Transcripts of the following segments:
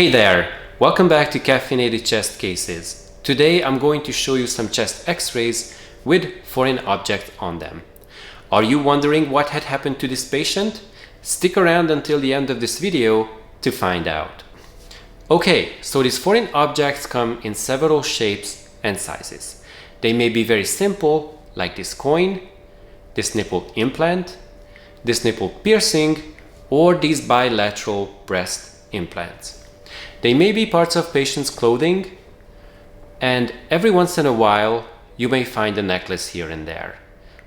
Hey there! Welcome back to Caffeinated Chest Cases. Today I'm going to show you some chest x-rays with foreign objects on them. Are you wondering what had happened to this patient? Stick around until the end of this video to find out. Okay, so these foreign objects come in several shapes and sizes. They may be very simple, like this coin, this nipple implant, this nipple piercing, or these bilateral breast implants. They may be parts of patients' clothing, and every once in a while you may find a necklace here and there,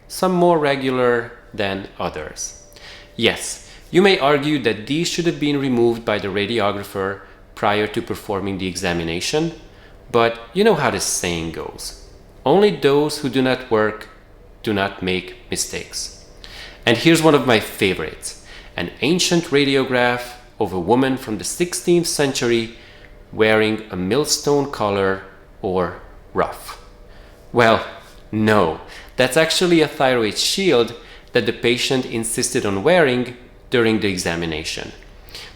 some more regular than others. Yes, you may argue that these should have been removed by the radiographer prior to performing the examination, but you know how this saying goes. Only those who do not work do not make mistakes. And here's one of my favorites, an ancient radiograph of a woman from the 16th century wearing a millstone collar or ruff. Well, no, that's actually a thyroid shield that the patient insisted on wearing during the examination.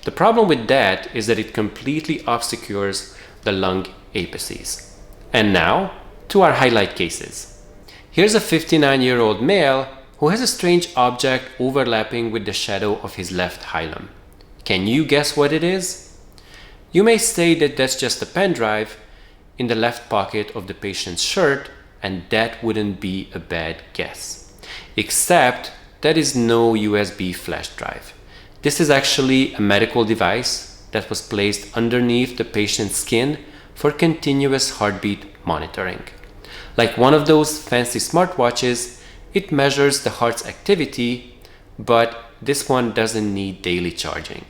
The problem with that is that it completely obscures the lung apices. And now to our highlight cases. Here's a 59-year-old male who has a strange object overlapping with the shadow of his left hilum. Can you guess what it is? You may say that that's just a pen drive in the left pocket of the patient's shirt, and that wouldn't be a bad guess. Except that is no USB flash drive. This is actually a medical device that was placed underneath the patient's skin for continuous heartbeat monitoring. Like one of those fancy smartwatches, it measures the heart's activity, but this one doesn't need daily charging,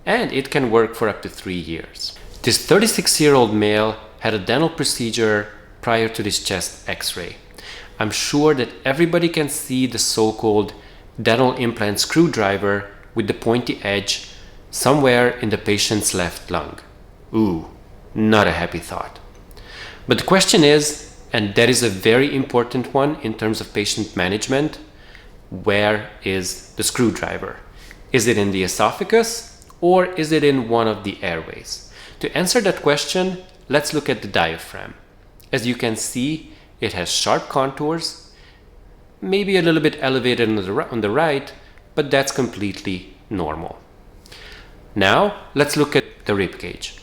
and it can work for up to 3 years. This 36-year-old male had a dental procedure prior to this chest x-ray. I'm sure that everybody can see the so-called dental implant screwdriver with the pointy edge somewhere in the patient's left lung. Ooh, not a happy thought. But the question is, and that is a very important one in terms of patient management, where is the screwdriver? Is it in the esophagus or is it in one of the airways? To answer that question, let's look at the diaphragm. As you can see, it has sharp contours, maybe a little bit elevated on the right, but that's completely normal. Now let's look at the rib cage.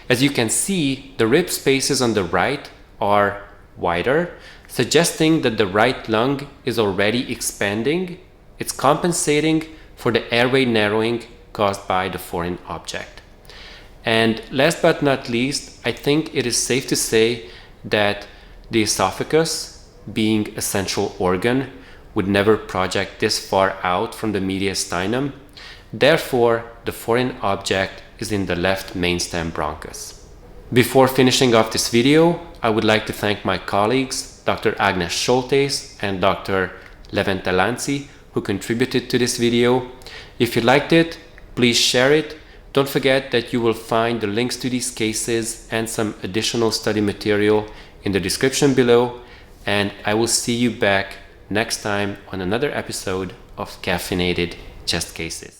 As you can see, the rib spaces on the right are wider, suggesting that the right lung is already expanding. It's compensating for the airway narrowing caused by the foreign object. And last but not least, I think it is safe to say that the esophagus, being a central organ, would never project this far out from the mediastinum. Therefore, the foreign object is in the left mainstem bronchus. Before finishing off this video, I would like to thank my colleagues, Dr. Agnes Scholtes and Dr. Levente Lanzi, who contributed to this video. If you liked it, please share it. Don't forget that you will find the links to these cases and some additional study material in the description below, and I will see you back next time on another episode of Caffeinated Chest Cases.